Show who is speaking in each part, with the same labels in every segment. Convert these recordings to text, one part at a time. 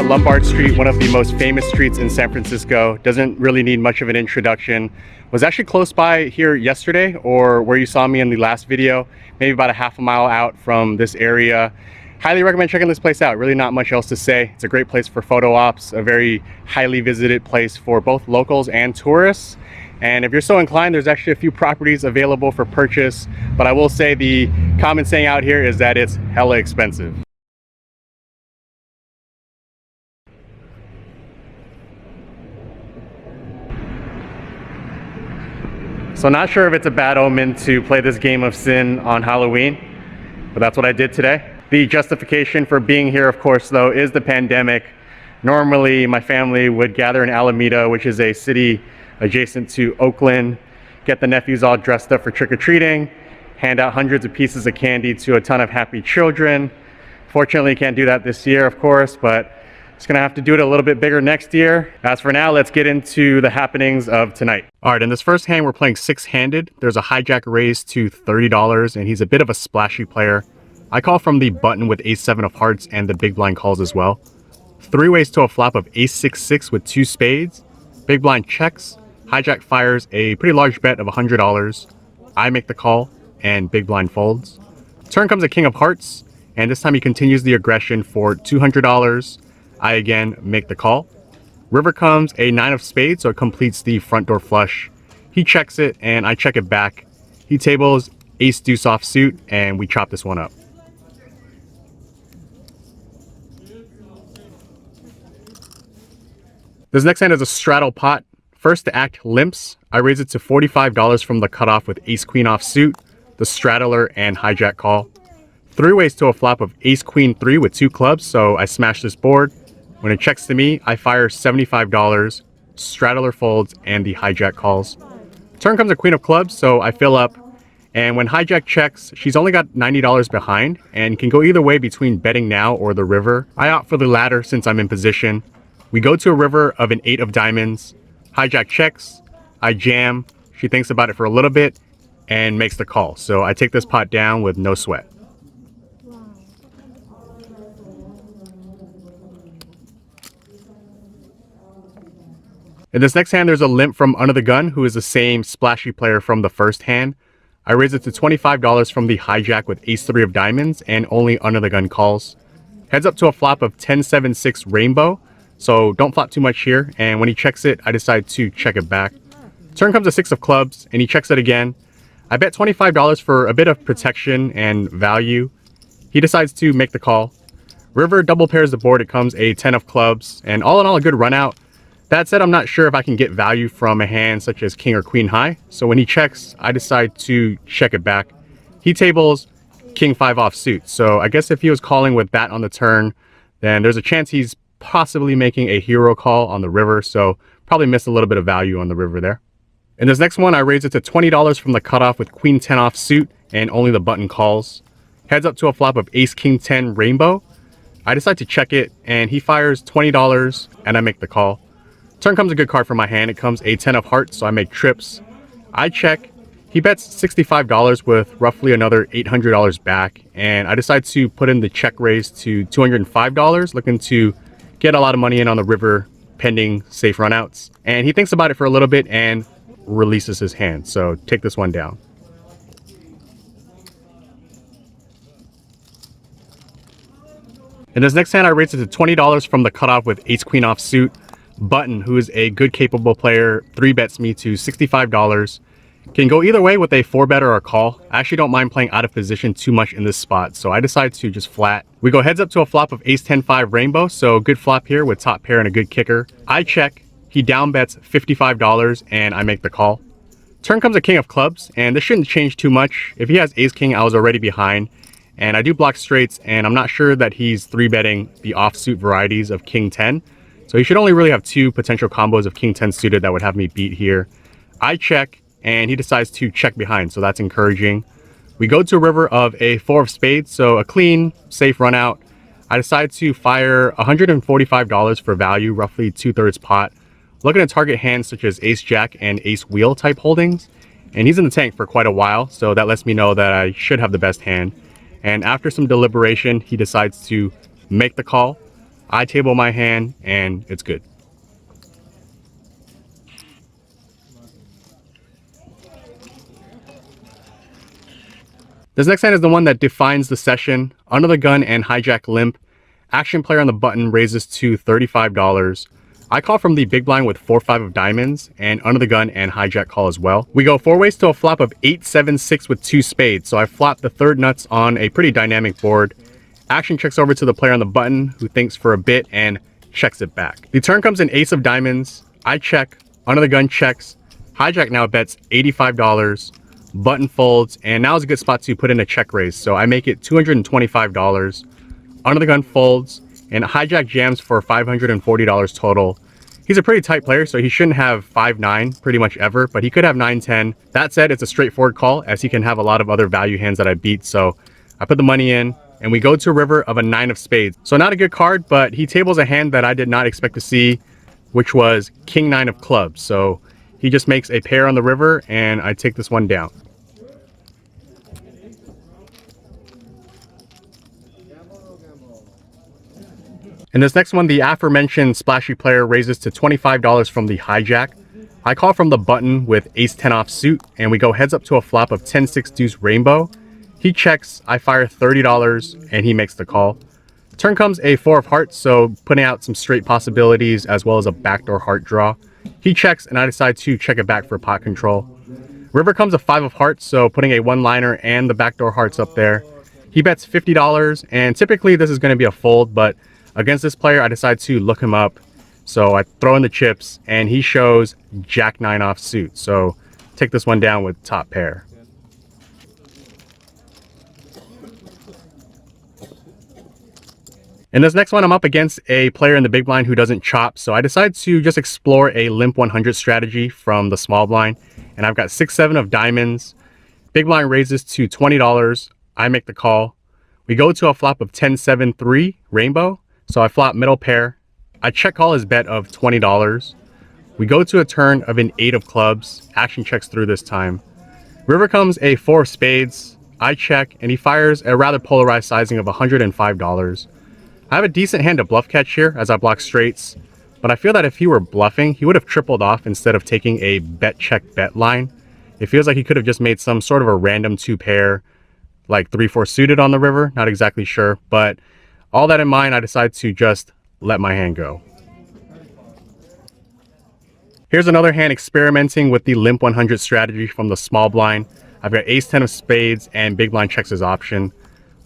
Speaker 1: at Lombard Street, one of the most famous streets in San Francisco. Doesn't really need much of an introduction. Was actually close by here yesterday, or where you saw me in the last video, maybe about a half a mile out from this area. Highly recommend checking this place out. Really not much else to say. It's a great place for photo ops, a very highly visited place for both locals and tourists. And if you're so inclined, there's actually a few properties available for purchase, but I will say the common saying out here is that it's hella expensive. So not sure if it's a bad omen to play this game of sin on Halloween, but that's what I did today. The justification for being here, of course, though, is the pandemic. Normally, my family would gather in Alameda, which is a city adjacent to Oakland, get the nephews all dressed up for trick-or-treating, hand out hundreds of pieces of candy to a ton of happy children. Fortunately, can't do that this year, of course, but just gonna have to do it a little bit bigger next year. As for now, let's get into the happenings of tonight. All right, in this first hand, we're playing six-handed. There's a hijack raised to $30, and he's a bit of a splashy player. I call from the button with ace-7 of hearts, and the big blind calls as well. Three ways to a flop of ace-6-6 with two spades. Big blind checks. Hijack fires a pretty large bet of $100. I make the call, and big blind folds. Turn comes a king of hearts, and this time he continues the aggression for $200. I again make the call. River comes a 9 of spades, so it completes the front door flush. He checks it, and I check it back. He tables ace deuce offsuit, and we chop this one up. This next hand is a straddle pot. First to act limps. I raise it to $45 from the cutoff with ace queen offsuit, the straddler, and hijack call. Three ways to a flop of ace queen 3 with two clubs, so I smash this board. When it checks to me, I fire $75, straddler folds, and the hijack calls. Turn comes a queen of clubs, so I fill up. And when hijack checks, she's only got $90 behind and can go either way between betting now or the river. I opt for the latter since I'm in position. We go to a river of an 8 of diamonds. Hijack checks, I jam, she thinks about it for a little bit and makes the call. So I take this pot down with no sweat. In this next hand, there's a limp from Under the Gun, who is the same splashy player from the first hand. I raise it to $25 from the hijack with ace-3 of diamonds, and only Under the Gun calls. Heads up to a flop of 10-7-6 rainbow, so don't flop too much here, and when he checks it, I decide to check it back. Turn comes a 6 of clubs, and he checks it again. I bet $25 for a bit of protection and value. He decides to make the call. River double pairs the board, it comes a 10 of clubs, and all in all, a good run out. That said, I'm not sure if I can get value from a hand such as king or queen high, so when he checks, I decide to check it back. He tables king 5 offsuit, so I guess if he was calling with that on the turn, then there's a chance he's possibly making a hero call on the river, so probably missed a little bit of value on the river there. In this next one, I raise it to $20 from the cutoff with queen 10 offsuit, and only the button calls. Heads up to a flop of ace king 10 rainbow. I decide to check it, and he fires $20, and I make the call. Turn comes a good card from my hand. It comes a 10 of hearts, so I make trips. I check. He bets $65 with roughly another $800 back, and I decide to put in the check raise to $205, looking to get a lot of money in on the river pending safe runouts. And he thinks about it for a little bit and releases his hand, so take this one down. In this next hand, I raise it to $20 from the cutoff with ace queen offsuit. Button, who is a good capable player, 3-bets me to $65. Can go either way with a 4-bet or a call. I actually don't mind playing out of position too much in this spot, so I decide to just flat. We go heads up to a flop of ace 10-5 rainbow, so good flop here with top pair and a good kicker. I check, he down bets $55, and I make the call. Turn comes a king of clubs, and this shouldn't change too much. If he has ace king, I was already behind, and I do block straights, and I'm not sure that he's 3-betting the offsuit varieties of king 10. So he should only really have two potential combos of king 10 suited that would have me beat here. I check, and he decides to check behind, so that's encouraging. We go to a river of a 4 of spades, so a clean, safe run out. I decide to fire $145 for value, roughly 2/3 pot. Looking at target hands such as ace jack and ace wheel type holdings, and he's in the tank for quite a while, so that lets me know that I should have the best hand. And after some deliberation, he decides to make the call. I table my hand, and it's good. This next hand is the one that defines the session. Under the gun and hijack limp. Action player on the button raises to $35. I call from the big blind with 4-5 of diamonds, and under the gun and hijack call as well. We go 4 ways to a flop of 8-7-6 with 2 spades, so I flop the third nuts on a pretty dynamic board. Action checks over to the player on the button, who thinks for a bit and checks it back. The turn comes an ace of diamonds. I check, under the gun checks, hijack now bets $85, button folds, and now is a good spot to put in a check raise, so I make it $225. Under the gun folds, and hijack jams for $540 total. He's a pretty tight player, so he shouldn't have 5-9 pretty much ever, but he could have 9-10. That said, it's a straightforward call, as he can have a lot of other value hands that I beat, so I put the money in, and we go to a river of a 9 of spades. So not a good card, but he tables a hand that I did not expect to see, which was king 9 of clubs. So he just makes a pair on the river, and I take this one down. In this next one, the aforementioned splashy player raises to $25 from the hijack. I call from the button with ace-10 off suit, and we go heads up to a flop of 10-6 deuce rainbow. He checks, I fire $30, and he makes the call. Turn comes a 4 of hearts, so putting out some straight possibilities as well as a backdoor heart draw. He checks, and I decide to check it back for pot control. River comes a 5 of hearts, so putting a one-liner and the backdoor hearts up there. He bets $50, and typically this is going to be a fold, but against this player, I decide to look him up. So I throw in the chips, and he shows jack 9 off suit. So take this one down with top pair. In this next one, I'm up against a player in the big blind who doesn't chop. So I decide to just explore a limp 100 strategy from the small blind. And I've got 6-7 of diamonds. Big blind raises to $20. I make the call. We go to a flop of 10-7-3 rainbow. So I flop middle pair. I check call his bet of $20. We go to a turn of an 8 of clubs. Action checks through this time. River comes a 4 of spades. I check, and he fires a rather polarized sizing of $105. I have a decent hand to bluff catch here as I block straights, but I feel that if he were bluffing, he would have tripled off instead of taking a bet check bet line. It feels like he could have just made some sort of a random 2 pair, like 3-4 suited on the river. Not exactly sure, but all that in mind, I decide to just let my hand go. Here's another hand experimenting with the limp 100 strategy from the small blind. I've got ace-10 of spades, and big blind checks his option.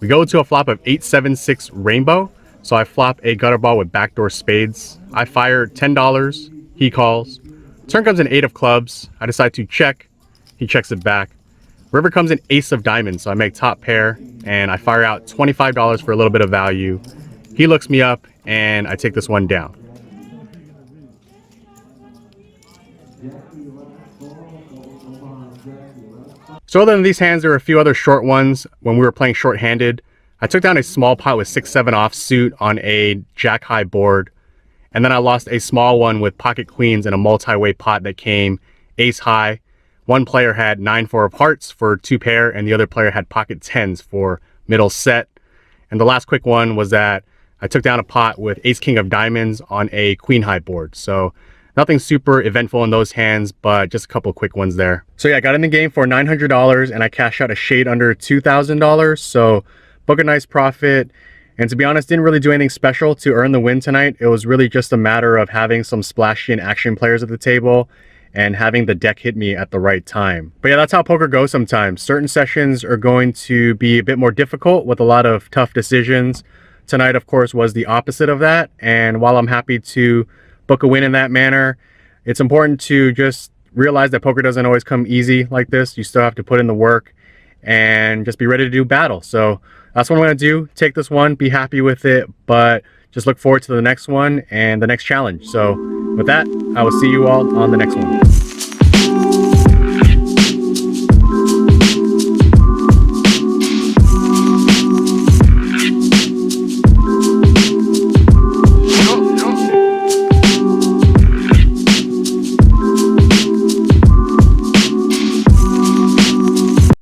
Speaker 1: We go to a flop of 8-7-6 rainbow. So I flop a gutter ball with backdoor spades. I fire $10. He calls. Turn comes an 8 of clubs. I decide to check. He checks it back. River comes an ace of diamonds, so I make top pair, and I fire out $25 for a little bit of value. He looks me up, and I take this one down. So other than these hands, there are a few other short ones when we were playing short-handed. I took down a small pot with 6-7 offsuit on a jack-high board, and then I lost a small one with pocket queens in a multi-way pot that came ace-high. One player had 9-4 of hearts for 2 pair, and the other player had pocket 10s for middle set. And the last quick one was that I took down a pot with ace-king of diamonds on a queen-high board. So nothing super eventful in those hands, but just a couple quick ones there. So yeah, I got in the game for $900, and I cashed out a shade under $2,000. So book a nice profit, and to be honest, didn't really do anything special to earn the win tonight. It was really just a matter of having some splashy and action players at the table and having the deck hit me at the right time. But yeah, that's how poker goes sometimes. Certain sessions are going to be a bit more difficult with a lot of tough decisions. Tonight, of course, was the opposite of that, and while I'm happy to book a win in that manner, it's important to just realize that poker doesn't always come easy like this. You still have to put in the work and just be ready to do battle. So that's what I'm going to do. Take this one, be happy with it, but just look forward to the next one and the next challenge. So with that, I will see you all on the next one.